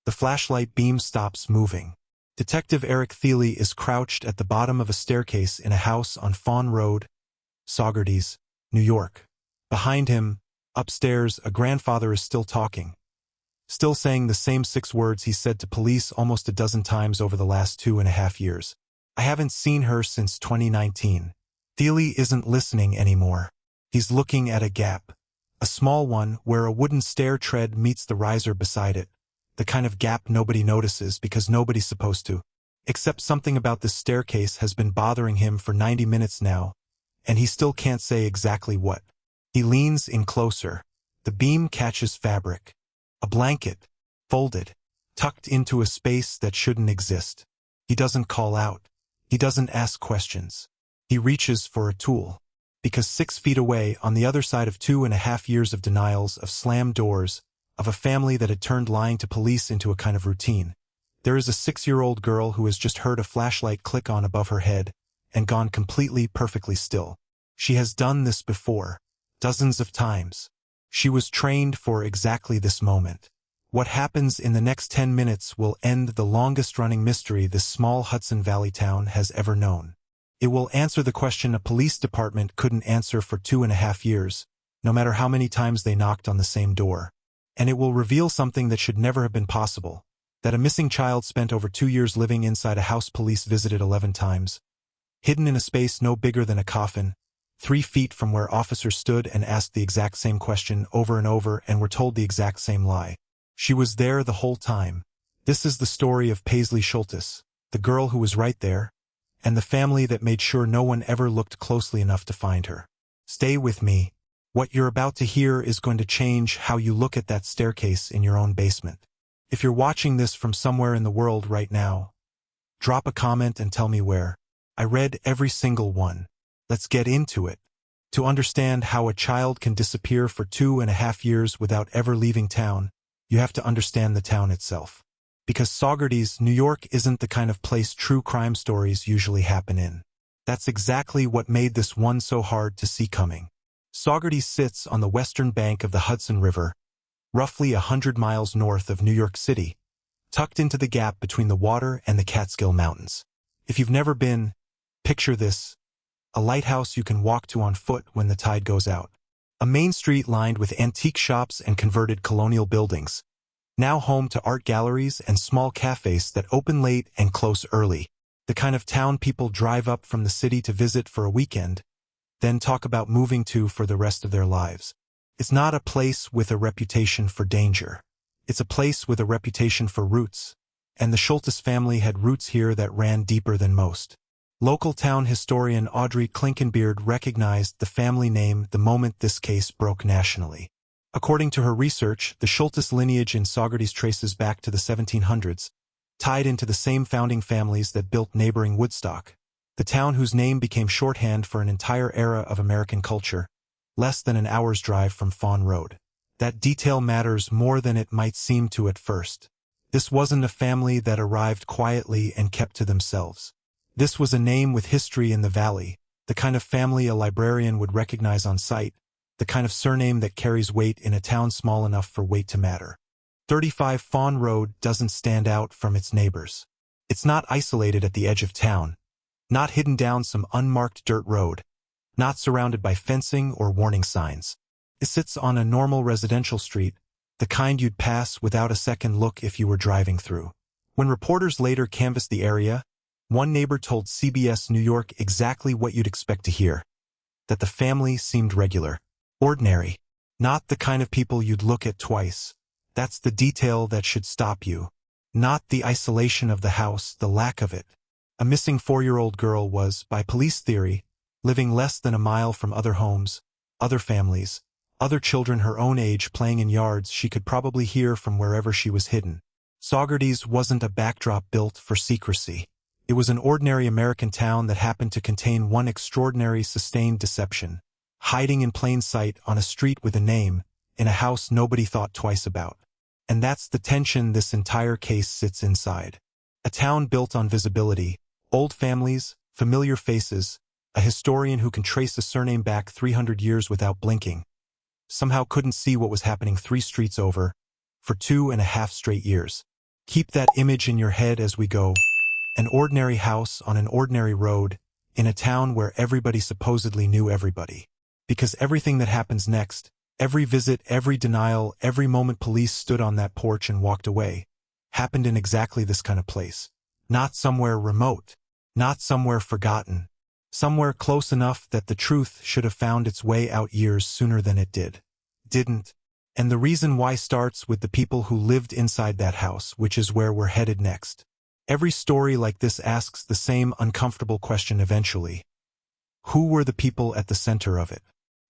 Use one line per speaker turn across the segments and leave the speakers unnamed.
The flashlight beam stops moving. Detective Eric Thiele is crouched at the bottom of a staircase in a house on Fawn Road, Saugerties, New York. Behind him, upstairs, a grandfather is still talking. Still saying the same 6 words he said to police almost a dozen times over the last 2.5 years. I haven't seen her since 2019. Thiele isn't listening anymore. He's looking at a gap. A small one where a wooden stair tread meets the riser beside it. The kind of gap nobody notices because nobody's supposed to. Except something about this staircase has been bothering him for 90 minutes now, and he still can't say exactly what. He leans in closer. The beam catches fabric. A blanket, folded, tucked into a space that shouldn't exist. He doesn't call out. He doesn't ask questions. He reaches for a tool. Because 6 feet away, on the other side of 2.5 years of denials, of slammed doors, of a family that had turned lying to police into a kind of routine, there is a 6-year-old girl who has just heard a flashlight click on above her head and gone completely, perfectly still. She has done this before, dozens of times. She was trained for exactly this moment. What happens in the next 10 minutes will end the longest-running mystery this small Hudson Valley town has ever known. It will answer the question a police department couldn't answer for 2.5 years, no matter how many times they knocked on the same door. And it will reveal something that should never have been possible, that a missing child spent over 2 years living inside a house police visited 11 times, hidden in a space no bigger than a coffin, 3 feet from where officers stood and asked the exact same question over and over and were told the exact same lie. She was there the whole time. This is the story of Paisley Schultes, the girl who was right there, and the family that made sure no one ever looked closely enough to find her. Stay with me. What you're about to hear is going to change how you look at that staircase in your own basement. If you're watching this from somewhere in the world right now, drop a comment and tell me where. I read every single one. Let's get into it. To understand how a child can disappear for 2.5 years without ever leaving town, you have to understand the town itself. Because Saugerties, New York isn't the kind of place true crime stories usually happen in. That's exactly what made this one so hard to see coming. Saugerties sits on the western bank of the Hudson River, roughly 100 miles north of New York City, tucked into the gap between the water and the Catskill Mountains. If you've never been, picture this: a lighthouse you can walk to on foot when the tide goes out. A main street lined with antique shops and converted colonial buildings, now home to art galleries and small cafes that open late and close early. The kind of town people drive up from the city to visit for a weekend, then talk about moving to for the rest of their lives. It's not a place with a reputation for danger. It's a place with a reputation for roots, and the Schultes family had roots here that ran deeper than most. Local town historian Audrey Klinkenbeard recognized the family name the moment this case broke nationally. According to her research, the Schultes lineage in Saugerties traces back to the 1700s, tied into the same founding families that built neighboring Woodstock, the town whose name became shorthand for an entire era of American culture, less than an hour's drive from Fawn Road. That detail matters more than it might seem to at first. This wasn't a family that arrived quietly and kept to themselves. This was a name with history in the valley, the kind of family a librarian would recognize on sight, the kind of surname that carries weight in a town small enough for weight to matter. 35 Fawn Road doesn't stand out from its neighbors. It's not isolated at the edge of town, not hidden down some unmarked dirt road, not surrounded by fencing or warning signs. It sits on a normal residential street, the kind you'd pass without a second look if you were driving through. When reporters later canvassed the area, one neighbor told CBS New York exactly what you'd expect to hear: that the family seemed regular, ordinary, not the kind of people you'd look at twice. That's the detail that should stop you. Not the isolation of the house, the lack of it. A missing 4-year-old girl was, by police theory, living less than a mile from other homes, other families, other children her own age playing in yards she could probably hear from wherever she was hidden. Saugerties wasn't a backdrop built for secrecy. It was an ordinary American town that happened to contain one extraordinary sustained deception, hiding in plain sight on a street with a name, in a house nobody thought twice about. And that's the tension this entire case sits inside. A town built on visibility, old families, familiar faces, a historian who can trace a surname back 300 years without blinking, somehow couldn't see what was happening 3 streets over, for 2.5 straight years. Keep that image in your head as we go. An ordinary house on an ordinary road, in a town where everybody supposedly knew everybody. Because everything that happens next, every visit, every denial, every moment police stood on that porch and walked away, happened in exactly this kind of place. Not somewhere remote. Not somewhere forgotten. Somewhere close enough that the truth should have found its way out years sooner than it didn't. And the reason why starts with the people who lived inside that house, which is where we're headed next. Every story like this asks the same uncomfortable question eventually. Who were the people at the center of it?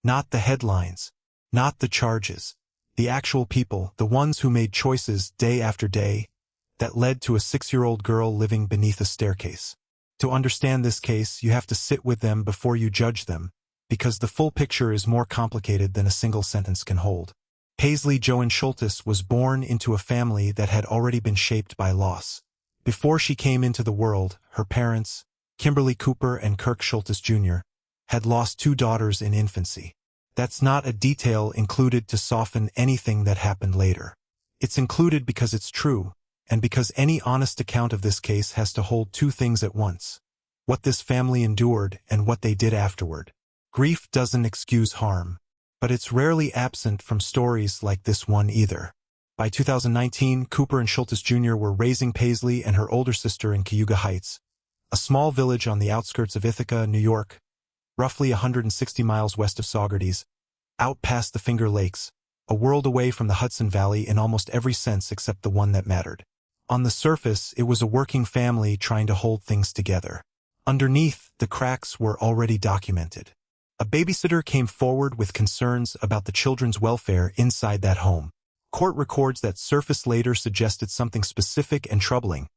Not the headlines. Not the charges. The actual people, the ones who made choices day after day, that led to a 6-year-old girl living beneath a staircase. To understand this case, you have to sit with them before you judge them, because the full picture is more complicated than a single sentence can hold. Paisley Joan Schultes was born into a family that had already been shaped by loss. Before she came into the world, her parents, Kimberly Cooper and Kirk Schultes Jr., had lost 2 daughters in infancy. That's not a detail included to soften anything that happened later. It's included because it's true, and because any honest account of this case has to hold 2 things at once. What this family endured and what they did afterward. Grief doesn't excuse harm, but it's rarely absent from stories like this one either. By 2019, Cooper and Schultes Jr. were raising Paisley and her older sister in Cayuga Heights, a small village on the outskirts of Ithaca, New York, roughly 160 miles west of Saugerties, out past the Finger Lakes, a world away from the Hudson Valley in almost every sense except the one that mattered. On the surface, it was a working family trying to hold things together. Underneath, the cracks were already documented. A babysitter came forward with concerns about the children's welfare inside that home. Court records that surfaced later suggested something specific and troubling.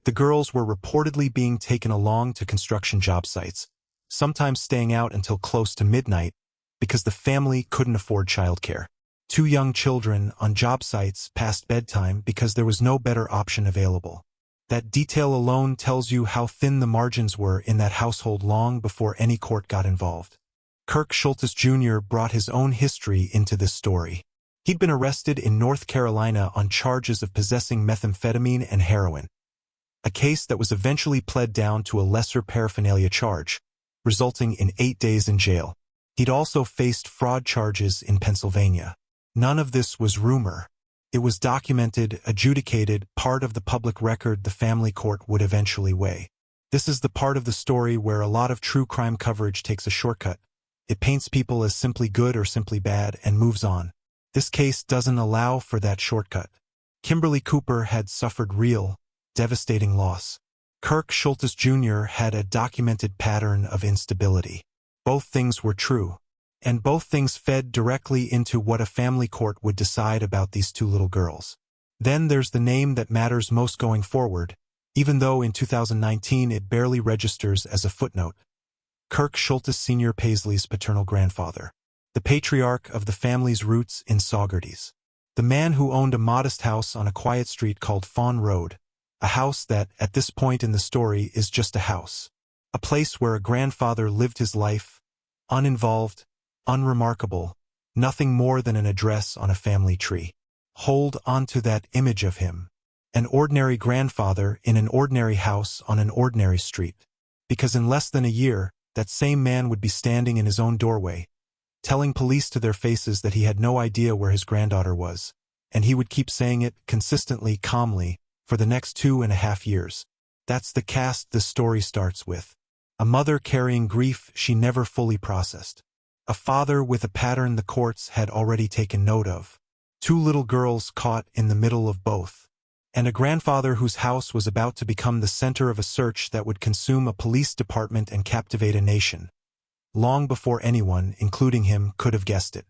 The girls were reportedly being taken along to construction job sites, sometimes staying out until close to midnight, because the family couldn't afford childcare. 2 young children on job sites past bedtime because there was no better option available. That detail alone tells you how thin the margins were in that household long before any court got involved. Kirk Schultes Jr. brought his own history into this story. He'd been arrested in North Carolina on charges of possessing methamphetamine and heroin, a case that was eventually pled down to a lesser paraphernalia charge, resulting in 8 days in jail. He'd also faced fraud charges in Pennsylvania. None of this was rumor. It was documented, adjudicated, part of the public record the family court would eventually weigh. This is the part of the story where a lot of true crime coverage takes a shortcut. It paints people as simply good or simply bad and moves on. This case doesn't allow for that shortcut. Kimberly Cooper had suffered real, devastating loss. Kirk Schultes Jr. had a documented pattern of instability. Both things were true. And both things fed directly into what a family court would decide about these 2 little girls. Then there's the name that matters most going forward, even though in 2019 it barely registers as a footnote. Kirk Schultes Sr. Paisley's paternal grandfather. The patriarch of the family's roots in Saugerties. The man who owned a modest house on a quiet street called Fawn Road, a house that, at this point in the story, is just a house. A place where a grandfather lived his life, uninvolved, unremarkable, nothing more than an address on a family tree. Hold on to that image of him. An ordinary grandfather in an ordinary house on an ordinary street. Because in less than a year, that same man would be standing in his own doorway, telling police to their faces that he had no idea where his granddaughter was, and he would keep saying it consistently, calmly, for the next 2.5 years. That's the cast the story starts with. A mother carrying grief she never fully processed. A father with a pattern the courts had already taken note of. 2 little girls caught in the middle of both. And a grandfather whose house was about to become the center of a search that would consume a police department and captivate a nation. Long before anyone, including him, could have guessed it.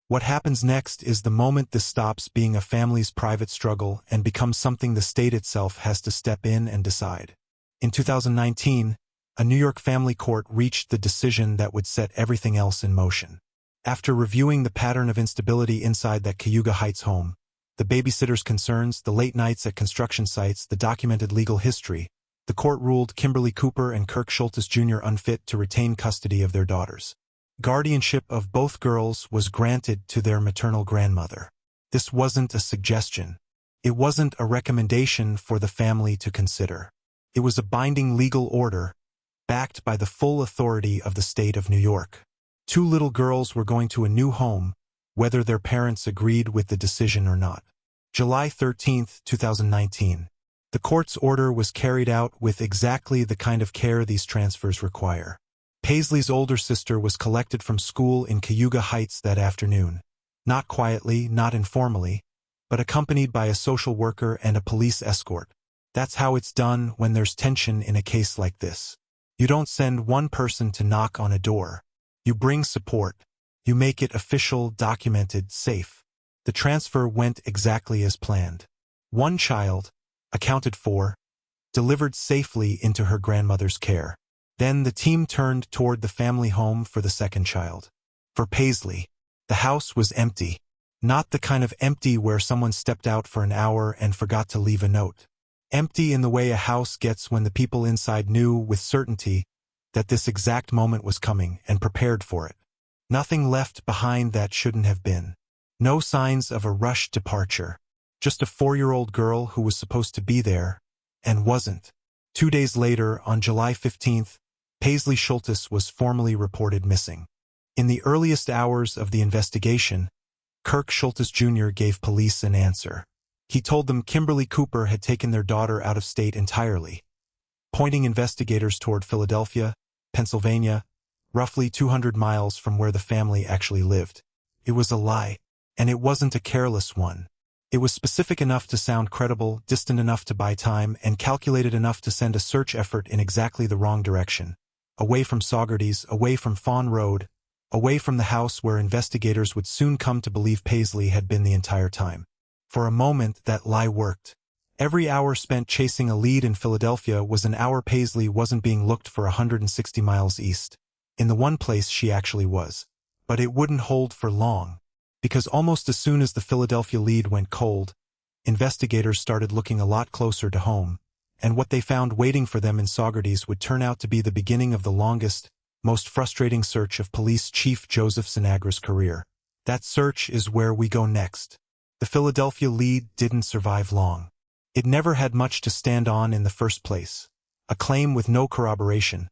What happens next is the moment this stops being a family's private struggle and becomes something the state itself has to step in and decide. In 2019, a New York family court reached the decision that would set everything else in motion. After reviewing the pattern of instability inside that Cayuga Heights home, the babysitter's concerns, the late nights at construction sites, the documented legal history, the court ruled Kimberly Cooper and Kirk Schultes Jr. unfit to retain custody of their daughters. Guardianship of both girls was granted to their maternal grandmother. This wasn't a suggestion. It wasn't a recommendation for the family to consider. It was a binding legal order, backed by the full authority of the state of New York. Two little girls were going to a new home, whether their parents agreed with the decision or not. July 13, 2019. The court's order was carried out with exactly the kind of care these transfers require. Paisley's older sister was collected from school in Cayuga Heights that afternoon. Not quietly, not informally, but accompanied by a social worker and a police escort. That's how it's done when there's tension in a case like this. You don't send one person to knock on a door. You bring support. You make it official, documented, safe. The transfer went exactly as planned. One child, accounted for, delivered safely into her grandmother's care. Then the team turned toward the family home for the second child. For Paisley, the house was empty. Not the kind of empty where someone stepped out for an hour and forgot to leave a note. Empty in the way a house gets when the people inside knew with certainty that this exact moment was coming and prepared for it. Nothing left behind that shouldn't have been. No signs of a rushed departure. Just a 4-year-old girl who was supposed to be there and wasn't. 2 days later, on July 15th, Paisley Schultes was formally reported missing. In the earliest hours of the investigation, Kirk Schultes Jr. gave police an answer. He told them Kimberly Cooper had taken their daughter out of state entirely, pointing investigators toward Philadelphia, Pennsylvania, roughly 200 miles from where the family actually lived. It was a lie, and it wasn't a careless one. It was specific enough to sound credible, distant enough to buy time, and calculated enough to send a search effort in exactly the wrong direction. Away from Saugerties, away from Fawn Road, away from the house where investigators would soon come to believe Paisley had been the entire time. For a moment, that lie worked. Every hour spent chasing a lead in Philadelphia was an hour Paisley wasn't being looked for 160 miles east, in the one place she actually was. But it wouldn't hold for long, because almost as soon as the Philadelphia lead went cold, investigators started looking a lot closer to home, and what they found waiting for them in Saugerties would turn out to be the beginning of the longest, most frustrating search of Police Chief Joseph Sinagra's career. That search is where we go next. The Philadelphia lead didn't survive long. It never had much to stand on in the first place. A claim with no corroboration,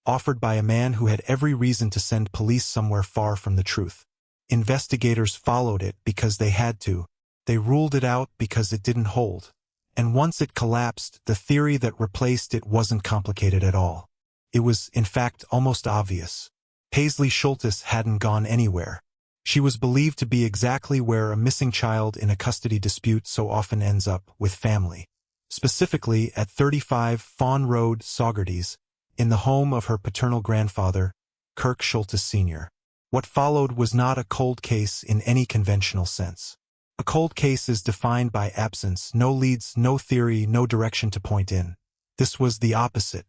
offered by a man who had every reason to send police somewhere far from the truth. Investigators followed it because they had to. They ruled it out because it didn't hold. And once it collapsed, the theory that replaced it wasn't complicated at all. It was, in fact, almost obvious. Paisley Schultes hadn't gone anywhere. She was believed to be exactly where a missing child in a custody dispute so often ends up, with family. Specifically at 35 Fawn Road, Saugerties, in the home of her paternal grandfather, Kirk Schultes Sr. What followed was not a cold case in any conventional sense. A cold case is defined by absence, no leads, no theory, no direction to point in. This was the opposite.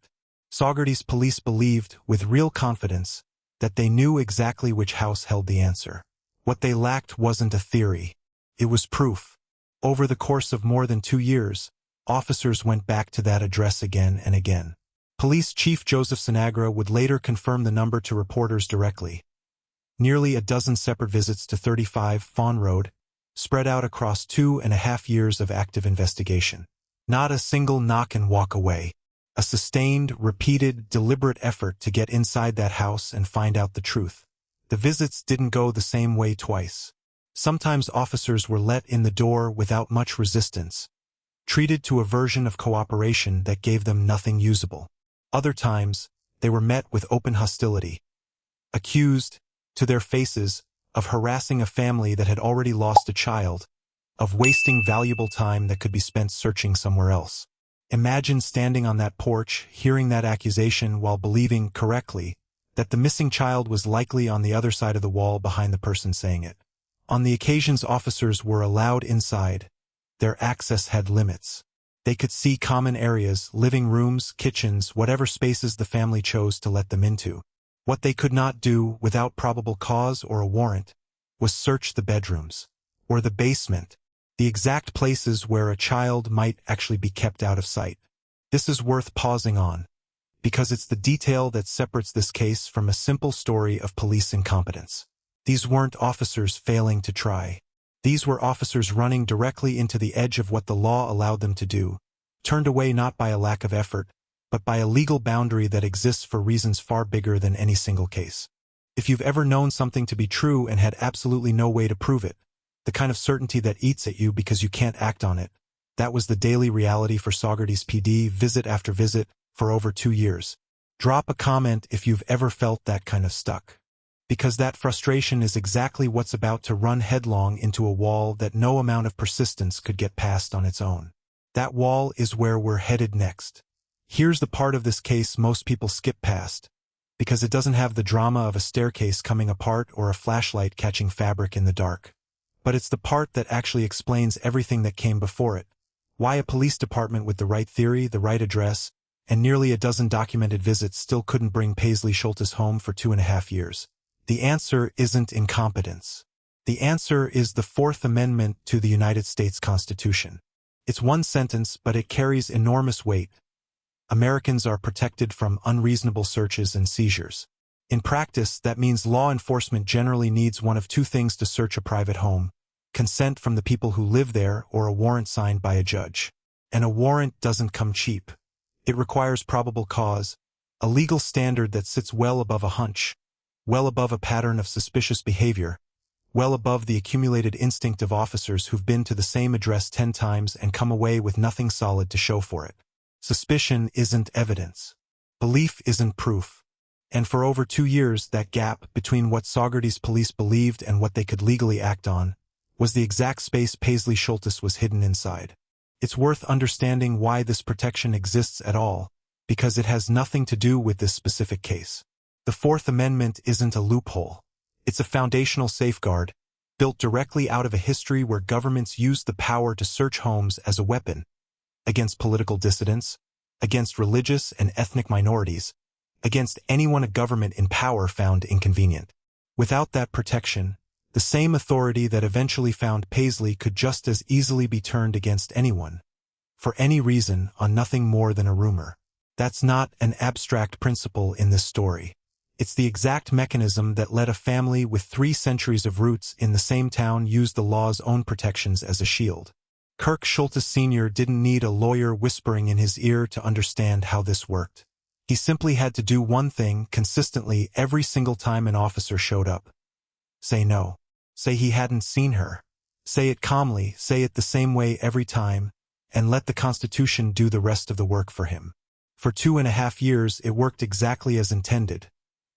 Saugerties police believed, with real confidence, that they knew exactly which house held the answer. What they lacked wasn't a theory. It was proof. Over the course of more than 2 years, officers went back to that address again and again. Police Chief Joseph Sinagra would later confirm the number to reporters directly. Nearly a dozen separate visits to 35 Fawn Road, spread out across 2.5 years of active investigation. Not a single knock and walk away. A sustained, repeated, deliberate effort to get inside that house and find out the truth. The visits didn't go the same way twice. Sometimes officers were let in the door without much resistance, treated to a version of cooperation that gave them nothing usable. Other times, they were met with open hostility, accused, to their faces, of harassing a family that had already lost a child, of wasting valuable time that could be spent searching somewhere else. Imagine standing on that porch, hearing that accusation while believing, correctly, that the missing child was likely on the other side of the wall behind the person saying it. On the occasions officers were allowed inside, their access had limits. They could see common areas, living rooms, kitchens, whatever spaces the family chose to let them into. What they could not do, without probable cause or a warrant, was search the bedrooms, or the basement, the exact places where a child might actually be kept out of sight. This is worth pausing on, because it's the detail that separates this case from a simple story of police incompetence. These weren't officers failing to try. These were officers running directly into the edge of what the law allowed them to do, turned away not by a lack of effort, but by a legal boundary that exists for reasons far bigger than any single case. If you've ever known something to be true and had absolutely no way to prove it, the kind of certainty that eats at you because you can't act on it, that was the daily reality for Saugerties PD, visit after visit, for over 2 years. Drop a comment if you've ever felt that kind of stuck. Because that frustration is exactly what's about to run headlong into a wall that no amount of persistence could get past on its own. That wall is where we're headed next. Here's the part of this case most people skip past, because it doesn't have the drama of a staircase coming apart or a flashlight catching fabric in the dark. But it's the part that actually explains everything that came before it. Why a police department with the right theory, the right address, and nearly a dozen documented visits still couldn't bring Paisley Schultes home for 2.5 years. The answer isn't incompetence. The answer is the Fourth Amendment to the United States Constitution. It's one sentence, but it carries enormous weight. Americans are protected from unreasonable searches and seizures. In practice, that means law enforcement generally needs one of two things to search a private home: consent from the people who live there or a warrant signed by a judge. And a warrant doesn't come cheap. It requires probable cause, a legal standard that sits well above a hunch, well above a pattern of suspicious behavior, well above the accumulated instinct of officers who've been to the same address 10 times and come away with nothing solid to show for it. Suspicion isn't evidence. Belief isn't proof. And for over 2 years, that gap between what Saugerties police believed and what they could legally act on was the exact space Paisley Schultes was hidden inside. It's worth understanding why this protection exists at all, because it has nothing to do with this specific case. The Fourth Amendment isn't a loophole. It's a foundational safeguard, built directly out of a history where governments used the power to search homes as a weapon, against political dissidents, against religious and ethnic minorities, against anyone a government in power found inconvenient. Without that protection, the same authority that eventually found Paisley could just as easily be turned against anyone, for any reason, on nothing more than a rumor. That's not an abstract principle in this story. It's the exact mechanism that let a family with 3 centuries of roots in the same town use the law's own protections as a shield. Kirk Schultes Sr. didn't need a lawyer whispering in his ear to understand how this worked. He simply had to do one thing consistently every single time an officer showed up. Say no. Say he hadn't seen her. Say it calmly, say it the same way every time, and let the Constitution do the rest of the work for him. For 2.5 years, it worked exactly as intended.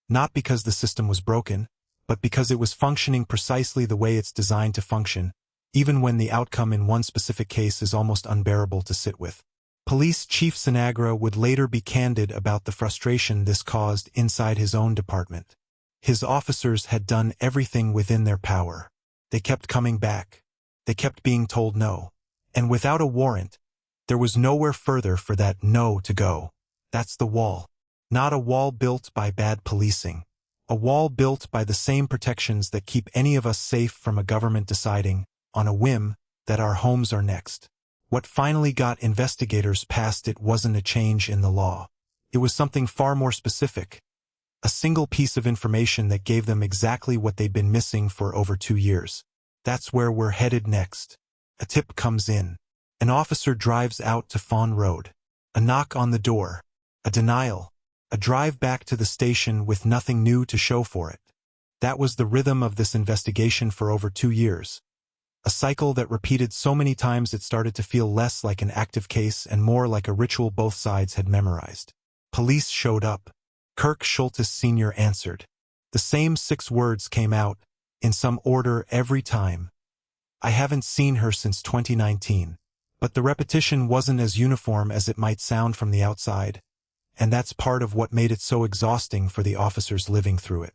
Not because the system was broken, but because it was functioning precisely the way it's designed to function, even when the outcome in one specific case is almost unbearable to sit with. Police Chief Sinagra would later be candid about the frustration this caused inside his own department. His officers had done everything within their power. They kept coming back. They kept being told no. And without a warrant, there was nowhere further for that no to go. That's the wall. Not a wall built by bad policing. A wall built by the same protections that keep any of us safe from a government deciding, on a whim, that our homes are next. What finally got investigators past it wasn't a change in the law. It was something far more specific. A single piece of information that gave them exactly what they'd been missing for over 2 years. That's where we're headed next. A tip comes in. An officer drives out to Fawn Road. A knock on the door. A denial. A drive back to the station with nothing new to show for it. That was the rhythm of this investigation for over 2 years. A cycle that repeated so many times it started to feel less like an active case and more like a ritual both sides had memorized. Police showed up. Kirk Schultes Sr. answered. The same 6 words came out, in some order every time. I haven't seen her since 2019. But the repetition wasn't as uniform as it might sound from the outside, and that's part of what made it so exhausting for the officers living through it.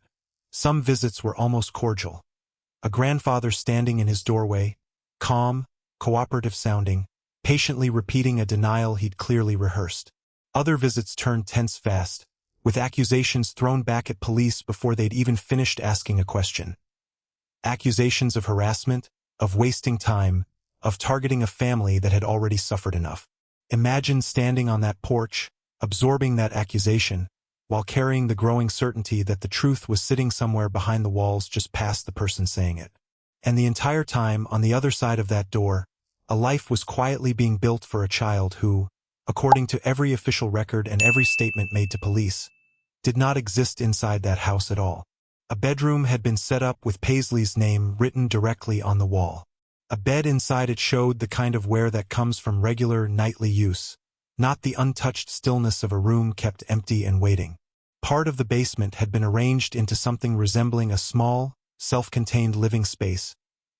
Some visits were almost cordial. A grandfather standing in his doorway, calm, cooperative sounding, patiently repeating a denial he'd clearly rehearsed. Other visits turned tense fast, with accusations thrown back at police before they'd even finished asking a question. Accusations of harassment, of wasting time, of targeting a family that had already suffered enough. Imagine standing on that porch, absorbing that accusation, while carrying the growing certainty that the truth was sitting somewhere behind the walls just past the person saying it. And the entire time, on the other side of that door, a life was quietly being built for a child who, according to every official record and every statement made to police, did not exist inside that house at all. A bedroom had been set up with Paisley's name written directly on the wall. A bed inside it showed the kind of wear that comes from regular nightly use, not the untouched stillness of a room kept empty and waiting. Part of the basement had been arranged into something resembling a small, self-contained living space,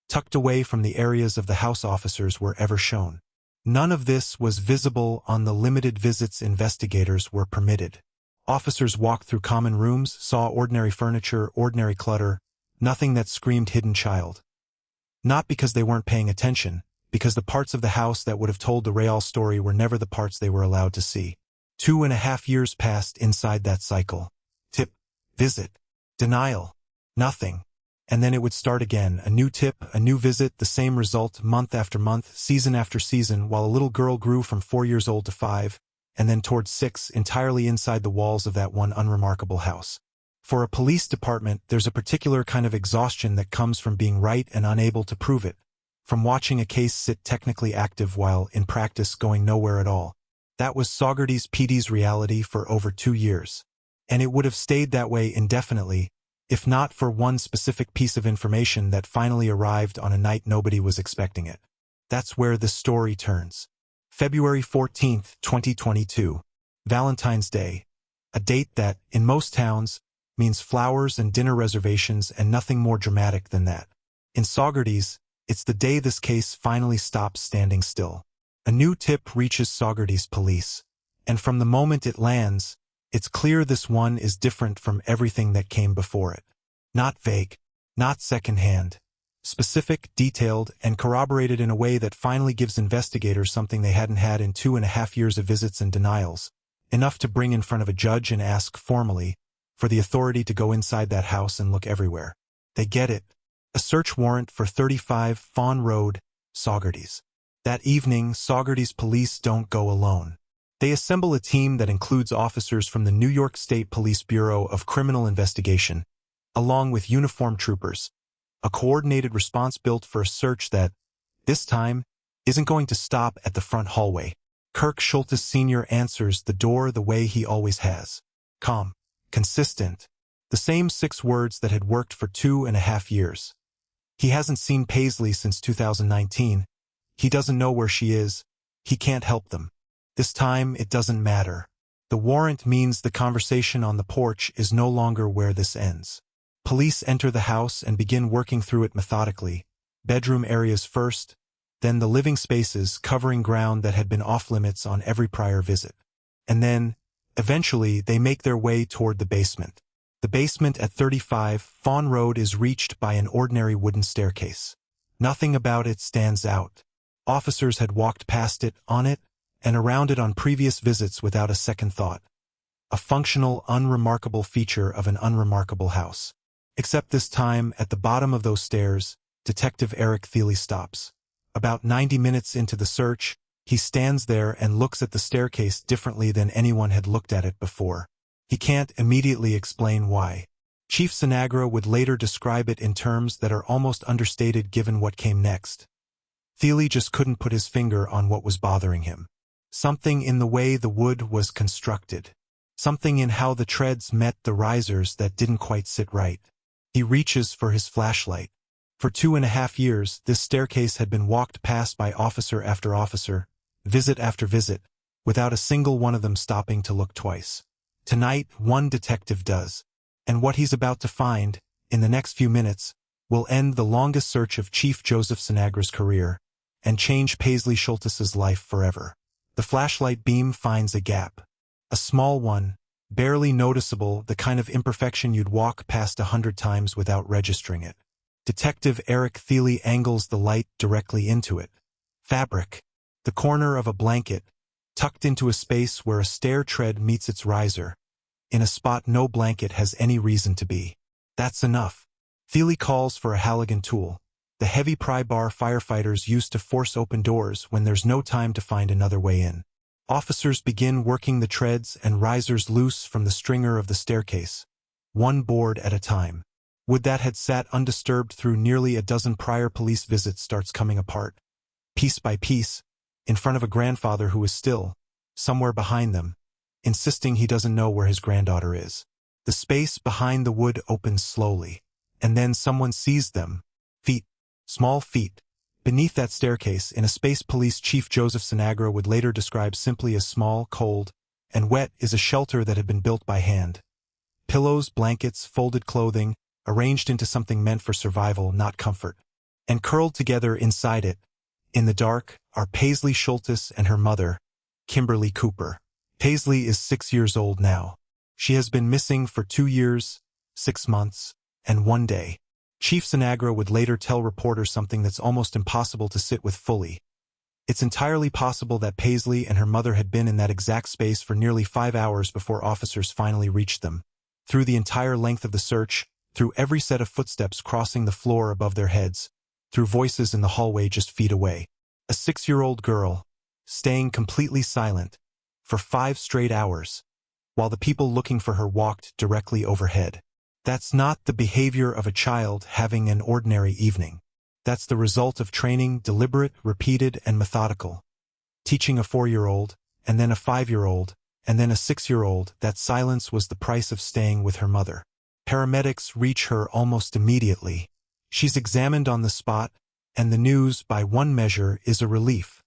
tucked away from the areas of the house officers were ever shown. None of this was visible on the limited visits investigators were permitted. Officers walked through common rooms, saw ordinary furniture, ordinary clutter, nothing that screamed hidden child. Not because they weren't paying attention, because the parts of the house that would have told the real story were never the parts they were allowed to see. 2.5 years passed inside that cycle. Tip, visit, denial, nothing. And then it would start again, a new tip, a new visit, the same result, month after month, season after season, while a little girl grew from 4 years old to 5, and then towards 6, entirely inside the walls of that one unremarkable house. For a police department, there's a particular kind of exhaustion that comes from being right and unable to prove it, from watching a case sit technically active while, in practice, going nowhere at all. That was Saugerties PD's reality for over 2 years. And it would have stayed that way indefinitely, if not for one specific piece of information that finally arrived on a night nobody was expecting it. That's where the story turns. February 14, 2022. Valentine's Day. A date that, in most towns, means flowers and dinner reservations and nothing more dramatic than that. In Saugerties, it's the day this case finally stops standing still. A new tip reaches Saugerties police, and from the moment it lands, it's clear this one is different from everything that came before it. Not vague, not secondhand. Specific, detailed, and corroborated in a way that finally gives investigators something they hadn't had in 2.5 years of visits and denials, enough to bring in front of a judge and ask formally for the authority to go inside that house and look everywhere. They get it. A search warrant for 35 Fawn Road, Saugerties. That evening, Saugerties police don't go alone. They assemble a team that includes officers from the New York State Police Bureau of Criminal Investigation, along with uniformed troopers. A coordinated response built for a search that, this time, isn't going to stop at the front hallway. Kirk Schultes Sr. answers the door the way he always has. Calm, consistent. The same 6 words that had worked for 2.5 years. He hasn't seen Paisley since 2019. He doesn't know where she is. He can't help them. This time, it doesn't matter. The warrant means the conversation on the porch is no longer where this ends. Police enter the house and begin working through it methodically. Bedroom areas first, then the living spaces covering ground that had been off-limits on every prior visit. And then, eventually, they make their way toward the basement. The basement at 35 Fawn Road is reached by an ordinary wooden staircase. Nothing about it stands out. Officers had walked past it, on it, and around it on previous visits without a second thought. A functional, unremarkable feature of an unremarkable house. Except this time, at the bottom of those stairs, Detective Eric Thiele stops. About 90 minutes into the search, he stands there and looks at the staircase differently than anyone had looked at it before. He can't immediately explain why. Chief Sinagra would later describe it in terms that are almost understated given what came next. Thiele just couldn't put his finger on what was bothering him. Something in the way the wood was constructed. Something in how the treads met the risers that didn't quite sit right. He reaches for his flashlight. For 2.5 years, this staircase had been walked past by officer after officer, visit after visit, without a single one of them stopping to look twice. Tonight, one detective does. And what he's about to find, in the next few minutes, will end the longest search of Chief Joseph Sinagra's career, and change Paisley Schultes' life forever. The flashlight beam finds a gap. A small one, barely noticeable, the kind of imperfection you'd walk past 100 times without registering it. Detective Eric Thiele angles the light directly into it. Fabric. The corner of a blanket, tucked into a space where a stair tread meets its riser, in a spot no blanket has any reason to be. That's enough. Thiele calls for a Halligan tool, the heavy pry bar firefighters use to force open doors when there's no time to find another way in. Officers begin working the treads and risers loose from the stringer of the staircase, one board at a time. Wood that had sat undisturbed through nearly a dozen prior police visits starts coming apart, piece by piece, in front of a grandfather who is still, somewhere behind them, insisting he doesn't know where his granddaughter is. The space behind the wood opens slowly, and then someone sees them. Feet. Small feet. Beneath that staircase, in a space police chief Joseph Sinagra would later describe simply as small, cold, and wet, is a shelter that had been built by hand. Pillows, blankets, folded clothing, arranged into something meant for survival, not comfort. And curled together inside it, in the dark, are Paisley Schultes and her mother, Kimberly Cooper. Paisley is 6 years old now. She has been missing for 2 years, 6 months, and 1 day. Chief Sinagra would later tell reporters something that's almost impossible to sit with fully. It's entirely possible that Paisley and her mother had been in that exact space for nearly 5 hours before officers finally reached them. Through the entire length of the search, through every set of footsteps crossing the floor above their heads, through voices in the hallway just feet away. A 6-year-old girl, staying completely silent, for 5 straight hours, while the people looking for her walked directly overhead. That's not the behavior of a child having an ordinary evening. That's the result of training, deliberate, repeated, and methodical. Teaching a 4-year-old, and then a 5-year-old, and then a 6-year-old that silence was the price of staying with her mother. Paramedics reach her almost immediately. She's examined on the spot, and the news, by one measure, is a relief.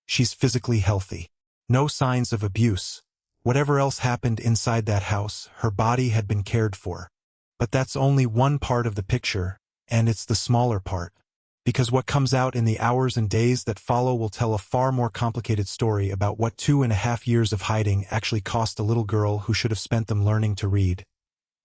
She's physically healthy. No signs of abuse. Whatever else happened inside that house, her body had been cared for. But that's only one part of the picture, and it's the smaller part. Because what comes out in the hours and days that follow will tell a far more complicated story about what 2.5 years of hiding actually cost a little girl who should have spent them learning to read,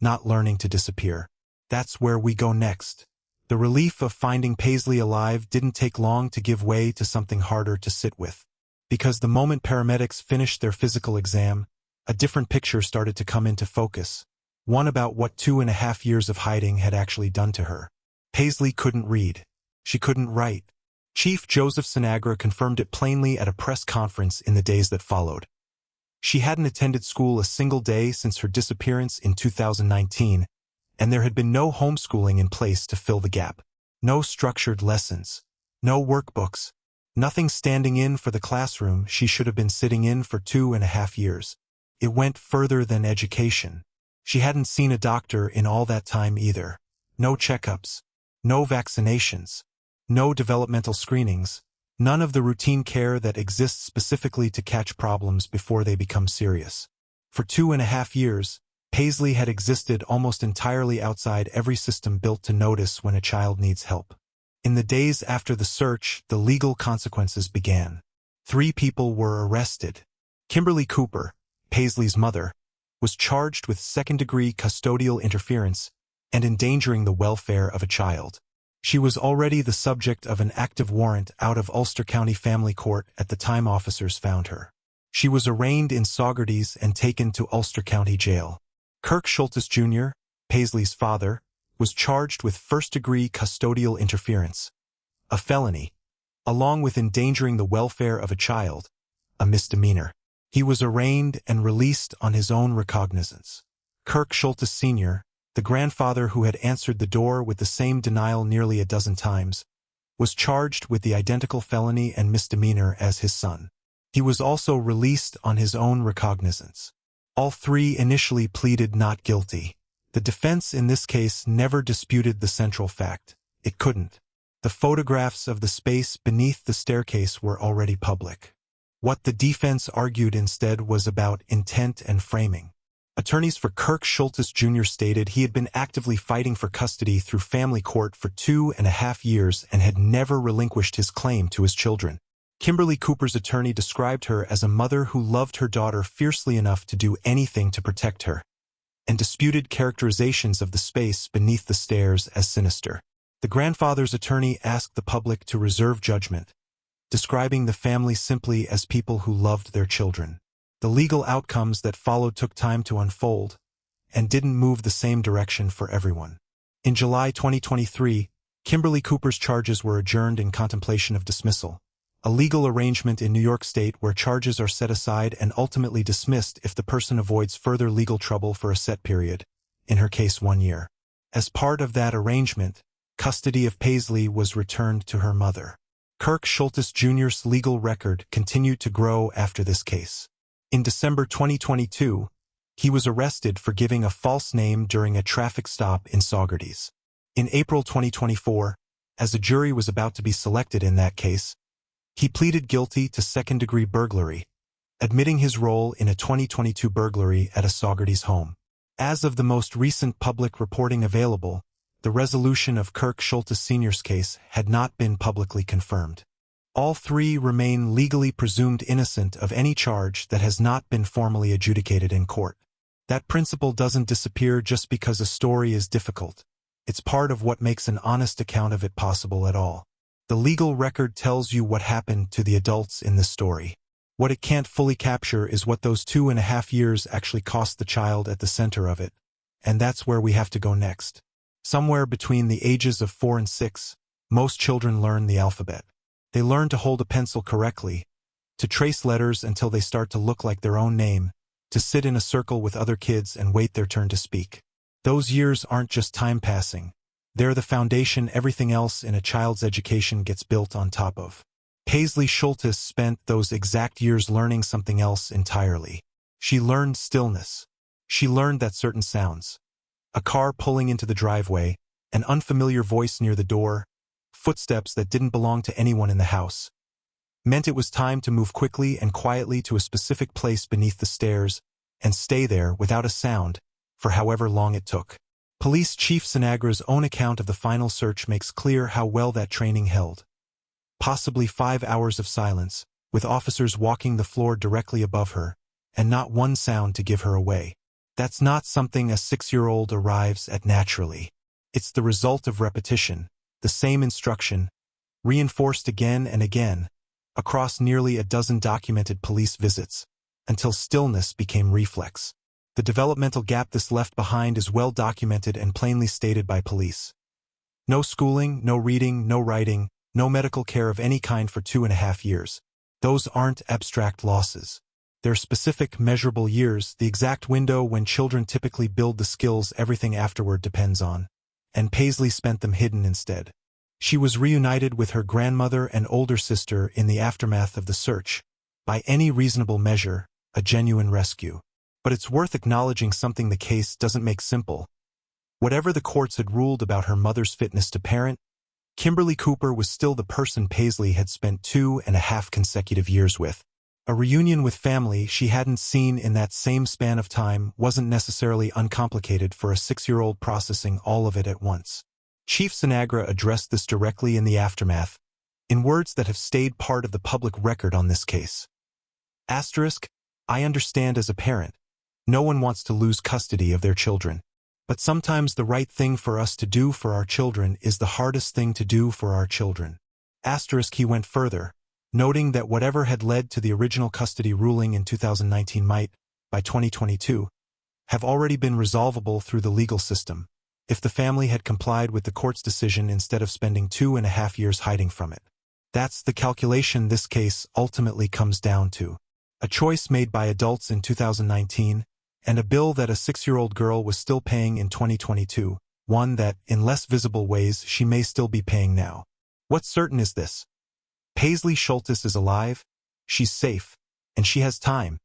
not learning to disappear. That's where we go next. The relief of finding Paisley alive didn't take long to give way to something harder to sit with. Because the moment paramedics finished their physical exam, a different picture started to come into focus. One about what 2.5 years of hiding had actually done to her. Paisley couldn't read. She couldn't write. Chief Joseph Sinagra confirmed it plainly at a press conference in the days that followed. She hadn't attended school a single day since her disappearance in 2019, and there had been no homeschooling in place to fill the gap. No structured lessons. No workbooks. Nothing standing in for the classroom she should have been sitting in for 2.5 years. It went further than education. She hadn't seen a doctor in all that time either. No checkups. No vaccinations. No developmental screenings. None of the routine care that exists specifically to catch problems before they become serious. For 2.5 years, Paisley had existed almost entirely outside every system built to notice when a child needs help. In the days after the search, the legal consequences began. 3 people were arrested. Kimberly Cooper, Paisley's mother, was charged with second-degree custodial interference and endangering the welfare of a child. She was already the subject of an active warrant out of Ulster County Family Court at the time officers found her. She was arraigned in Saugerties and taken to Ulster County Jail. Kirk Schultes Jr., Paisley's father, was charged with first-degree custodial interference, a felony, along with endangering the welfare of a child, a misdemeanor. He was arraigned and released on his own recognizance. Kirk Schultes Sr., the grandfather who had answered the door with the same denial nearly a dozen times, was charged with the identical felony and misdemeanor as his son. He was also released on his own recognizance. All 3 initially pleaded not guilty. The defense in this case never disputed the central fact. It couldn't. The photographs of the space beneath the staircase were already public. What the defense argued instead was about intent and framing. Attorneys for Kirk Schultes Jr. stated he had been actively fighting for custody through family court for 2.5 years and had never relinquished his claim to his children. Kimberly Cooper's attorney described her as a mother who loved her daughter fiercely enough to do anything to protect her, and disputed characterizations of the space beneath the stairs as sinister. The grandfather's attorney asked the public to reserve judgment, describing the family simply as people who loved their children. The legal outcomes that followed took time to unfold, and didn't move the same direction for everyone. In July 2023, Kimberly Cooper's charges were adjourned in contemplation of dismissal, a legal arrangement in New York State where charges are set aside and ultimately dismissed if the person avoids further legal trouble for a set period, in her case 1 year. As part of that arrangement, custody of Paisley was returned to her mother. Kirk Schultes Jr.'s legal record continued to grow after this case. In December 2022, he was arrested for giving a false name during a traffic stop in Saugerties. In April 2024, as a jury was about to be selected in that case, he pleaded guilty to second-degree burglary, admitting his role in a 2022 burglary at a Saugerties home. As of the most recent public reporting available, the resolution of Kirk Schultes Sr.'s case had not been publicly confirmed. All three remain legally presumed innocent of any charge that has not been formally adjudicated in court. That principle doesn't disappear just because a story is difficult. It's part of what makes an honest account of it possible at all. The legal record tells you what happened to the adults in this story. What it can't fully capture is what those 2.5 years actually cost the child at the center of it. And that's where we have to go next. Somewhere between the ages of 4 and 6, most children learn the alphabet. They learn to hold a pencil correctly, to trace letters until they start to look like their own name, to sit in a circle with other kids and wait their turn to speak. Those years aren't just time passing. They're the foundation everything else in a child's education gets built on top of. Paisley Schultes spent those exact years learning something else entirely. She learned stillness. She learned that certain sounds, a car pulling into the driveway, an unfamiliar voice near the door, footsteps that didn't belong to anyone in the house, meant it was time to move quickly and quietly to a specific place beneath the stairs and stay there without a sound for however long it took. Police Chief Sinagra's own account of the final search makes clear how well that training held. Possibly 5 hours of silence, with officers walking the floor directly above her, and not one sound to give her away. That's not something a 6-year-old arrives at naturally. It's the result of repetition, the same instruction, reinforced again and again, across nearly a dozen documented police visits, until stillness became reflex. The developmental gap this left behind is well documented and plainly stated by police. No schooling, no reading, no writing, no medical care of any kind for 2.5 years. Those aren't abstract losses. They're specific, measurable years, the exact window when children typically build the skills everything afterward depends on. And Paisley spent them hidden instead. She was reunited with her grandmother and older sister in the aftermath of the search. By any reasonable measure, a genuine rescue. But it's worth acknowledging something the case doesn't make simple. Whatever the courts had ruled about her mother's fitness to parent, Kimberly Cooper was still the person Paisley had spent 2.5 consecutive years with. A reunion with family she hadn't seen in that same span of time wasn't necessarily uncomplicated for a 6-year-old processing all of it at once. Chief Sinagra addressed this directly in the aftermath, in words that have stayed part of the public record on this case. Asterisk, I understand as a parent, no one wants to lose custody of their children. But sometimes the right thing for us to do for our children is the hardest thing to do for our children. Asterisk, he went further, noting that whatever had led to the original custody ruling in 2019 might, by 2022, have already been resolvable through the legal system, if the family had complied with the court's decision instead of spending 2.5 years hiding from it. That's the calculation this case ultimately comes down to. A choice made by adults in 2019, and a bill that a 6-year-old girl was still paying in 2022, one that, in less visible ways, she may still be paying now. What's certain is this. Paisley Schultes is alive, she's safe, and she has time.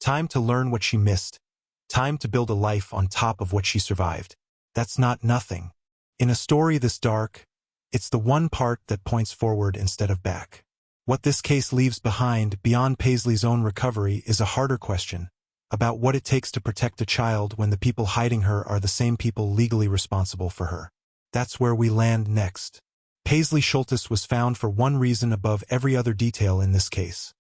Time to learn what she missed. Time to build a life on top of what she survived. That's not nothing. In a story this dark, it's the one part that points forward instead of back. What this case leaves behind, beyond Paisley's own recovery, is a harder question, about what it takes to protect a child when the people hiding her are the same people legally responsible for her. That's where we land next. Paisley Schultes was found for one reason above every other detail in this case.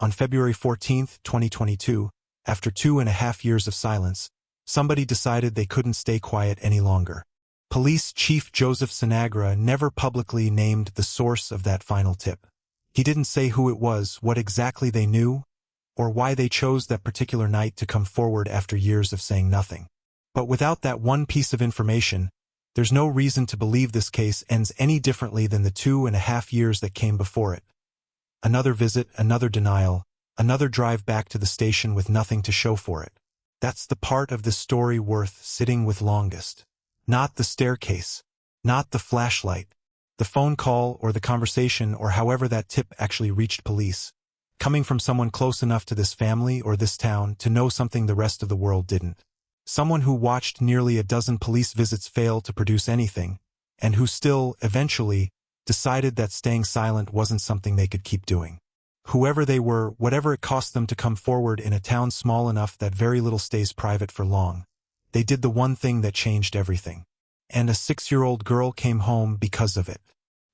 On February 14, 2022, after 2.5 years of silence, somebody decided they couldn't stay quiet any longer. Police Chief Joseph Sinagra never publicly named the source of that final tip. He didn't say who it was, what exactly they knew, or why they chose that particular night to come forward after years of saying nothing. But without that one piece of information, there's no reason to believe this case ends any differently than the 2.5 years that came before it. Another visit, another denial, another drive back to the station with nothing to show for it. That's the part of this story worth sitting with longest. Not the staircase. Not the flashlight. The phone call or the conversation or however that tip actually reached police. Coming from someone close enough to this family or this town to know something the rest of the world didn't. Someone who watched nearly a dozen police visits fail to produce anything, and who still, eventually, decided that staying silent wasn't something they could keep doing. Whoever they were, whatever it cost them to come forward in a town small enough that very little stays private for long, they did the one thing that changed everything. And a 6-year-old girl came home because of it.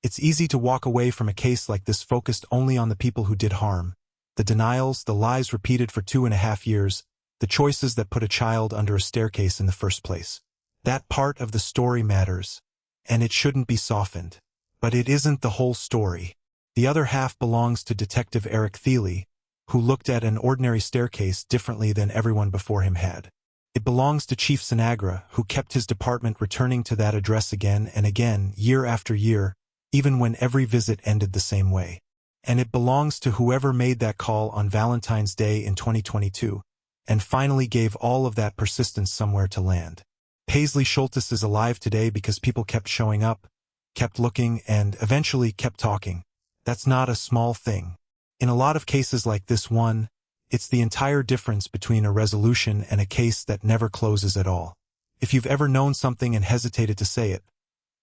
It's easy to walk away from a case like this focused only on the people who did harm, the denials, the lies repeated for 2.5 years, the choices that put a child under a staircase in the first place. That part of the story matters, and it shouldn't be softened. But it isn't the whole story. The other half belongs to Detective Eric Thiele, who looked at an ordinary staircase differently than everyone before him had. It belongs to Chief Sinagra, who kept his department returning to that address again and again, year after year, even when every visit ended the same way. And it belongs to whoever made that call on Valentine's Day in 2022, and finally gave all of that persistence somewhere to land. Paisley Schultes is alive today because people kept showing up, kept looking, and eventually kept talking. That's not a small thing. In a lot of cases like this one, it's the entire difference between a resolution and a case that never closes at all. If you've ever known something and hesitated to say it,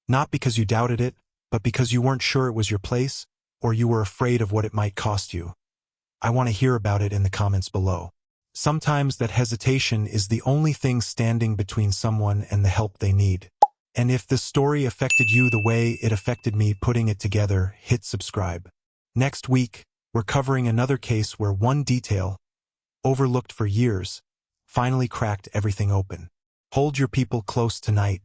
not because you doubted it, but because you weren't sure it was your place, or you were afraid of what it might cost you, I want to hear about it in the comments below. Sometimes that hesitation is the only thing standing between someone and the help they need. And if this story affected you the way it affected me putting it together, hit subscribe. Next week, we're covering another case where one detail, overlooked for years, finally cracked everything open. Hold your people close tonight,